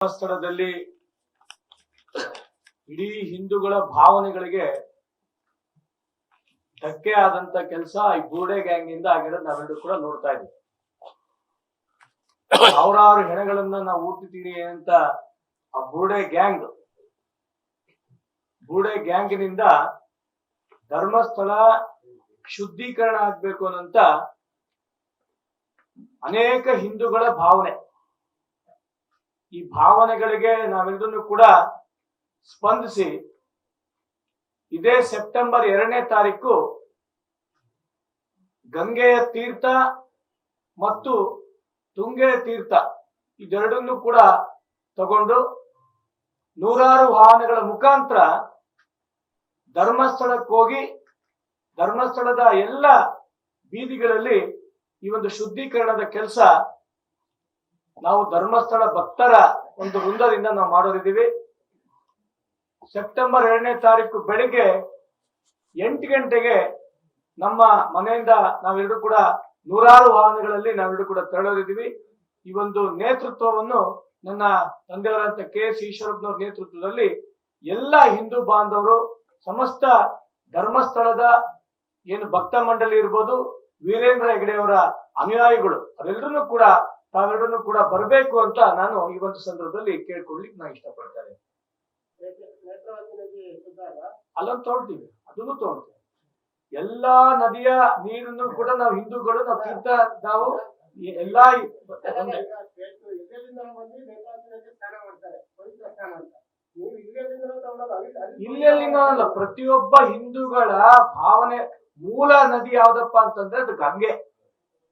ಸ್ಥಳದಲ್ಲಿ ಇಡೀ ಹಿಂದೂಗಳ ಭಾವನೆಗಳಿಗೆ ಧಕ್ಕೆ ಆದಂತ ಕೆಲಸ ಈ ಬೂಡೆ ಗ್ಯಾಂಗ್ ಇಂದ ಆಗಿರೋದು ನಾವೆಲ್ಲರೂ ಕೂಡ ನೋಡ್ತಾ ಇದ್ದೀವಿ. ಸಾವಿರಾರು ಹೆಣಗಳನ್ನ ನಾವು ಊಟುತ್ತೀವಿ ಅಂತ ಆ ಬೂಡೆ ಗ್ಯಾಂಗ್ನಿಂದ ಧರ್ಮಸ್ಥಳ ಶುದ್ಧೀಕರಣ ಆಗ್ಬೇಕು ಅನ್ನಂತ ಅನೇಕ ಹಿಂದೂಗಳ ಭಾವನೆ. ಈ ಭಾವನೆಗಳಿಗೆ ನಾವೆಲ್ಲರೂ ಕೂಡ ಸ್ಪಂದಿಸಿ ಇದೇ ಸೆಪ್ಟೆಂಬರ್ 2ನೇ ತಾರೀಕು ಗಂಗೆಯ ತೀರ್ಥ ಮತ್ತು ತುಂಗೆಯ ತೀರ್ಥ ಇದೆರಡನ್ನೂ ಕೂಡ ತಗೊಂಡು ನೂರಾರು ವಾಹನಗಳ ಮುಖಾಂತರ ಧರ್ಮಸ್ಥಳಕ್ಕೆ ಹೋಗಿ ಧರ್ಮಸ್ಥಳದ ಎಲ್ಲ ಬೀದಿಗಳಲ್ಲಿ ಈ ಒಂದು ಶುದ್ಧೀಕರಣದ ಕೆಲಸ ನಾವು ಧರ್ಮಸ್ಥಳ ಭಕ್ತರ ಒಂದು ವೃಂದದಿಂದ ನಾವು ಮಾಡೋರಿದ್ದೀವಿ. ಸೆಪ್ಟೆಂಬರ್ 2ನೇ ತಾರೀಕು ಬೆಳಿಗ್ಗೆ 8 ಗಂಟೆಗೆ ನಮ್ಮ ಮನೆಯಿಂದ ನಾವೆಲ್ಲರೂ ಕೂಡ ನೂರಾರು ವಾಹನಗಳಲ್ಲಿ ನಾವೆಲ್ಲರೂ ಕೂಡ ತೆರಳೋರಿದ್ದೀವಿ. ಈ ಒಂದು ನೇತೃತ್ವವನ್ನು ನನ್ನ ತಂದೆಯವರಂತ ಕೆ.ಎಸ್. ಈಶ್ವರಪ್ಪನವರ ನೇತೃತ್ವದಲ್ಲಿ ಎಲ್ಲ ಹಿಂದೂ ಬಾಂಧವರು, ಸಮಸ್ತ ಧರ್ಮಸ್ಥಳದ ಏನು ಭಕ್ತ ಮಂಡಳಿ ಇರ್ಬೋದು, ವೀರೇಂದ್ರ ಹೆಗಡೆಯವರ ಅನುಯಾಯಿಗಳು ಅವರೆಲ್ಲರೂ ಕೂಡ ತಾವೆಲ್ಲರೂ ಕೂಡ ಬರಬೇಕು ಅಂತ ನಾನು ಈ ಒಂದು ಸಂದರ್ಭದಲ್ಲಿ ಕೇಳ್ಕೊಳ್ಳಿಕ್ಕೆ ನಾನು ಇಷ್ಟಪಡ್ತೇನೆ. ಅಲ್ಲೊಂದು ತಗೊಳ್ತೀವಿ, ಅದನ್ನು ತಗೊಳ್ತೀವಿ. ಎಲ್ಲಾ ನದಿಯ ನೀರನ್ನು ಕೂಡ ನಾವು ಹಿಂದೂಗಳು ನಾವು ತೀರ್ಥ ನಾವು ಎಲ್ಲಾ ಇಲ್ಲೆಲ್ಲಿನ ಅಲ್ಲ, ಪ್ರತಿಯೊಬ್ಬ ಹಿಂದೂಗಳ ಭಾವನೆ ಮೂಲ ನದಿ ಯಾವ್ದಪ್ಪ ಅಂತಂದ್ರೆ ಅದು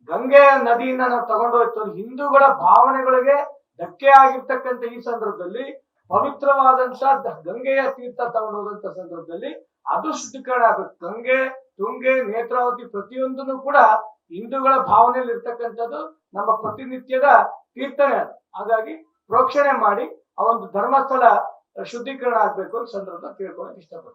ಗಂಗೆಯ ನದಿಯಿಂದ ನಾವು ತಗೊಂಡೋಯ್ತು. ಹಿಂದೂಗಳ ಭಾವನೆಗಳಿಗೆ ಧಕ್ಕೆ ಆಗಿರ್ತಕ್ಕಂಥ ಈ ಸಂದರ್ಭದಲ್ಲಿ ಪವಿತ್ರವಾದಂತ ಗಂಗೆಯ ತೀರ್ಥ ತಗೊಂಡೋದಂತ ಸಂದರ್ಭದಲ್ಲಿ ಅದು ಶುದ್ಧೀಕರಣ ಆಗ್ಬೇಕು. ಗಂಗೆ, ತುಂಗೆ, ನೇತ್ರಾವತಿ ಪ್ರತಿಯೊಂದನ್ನು ಕೂಡ ಹಿಂದೂಗಳ ಭಾವನೆಯಲ್ಲಿ ಇರ್ತಕ್ಕಂಥದ್ದು ನಮ್ಮ ಪ್ರತಿನಿತ್ಯದ ತೀರ್ಥನೆ. ಹಾಗಾಗಿ ಪ್ರೋಕ್ಷಣೆ ಮಾಡಿ ಆ ಒಂದು ಧರ್ಮಸ್ಥಳ ಶುದ್ಧೀಕರಣ ಆಗ್ಬೇಕು ಅಂತ ಸಂದರ್ಭ ಕೇಳ್ಕೊಳಕ್ ಇಷ್ಟಪಡ್ತೀನಿ.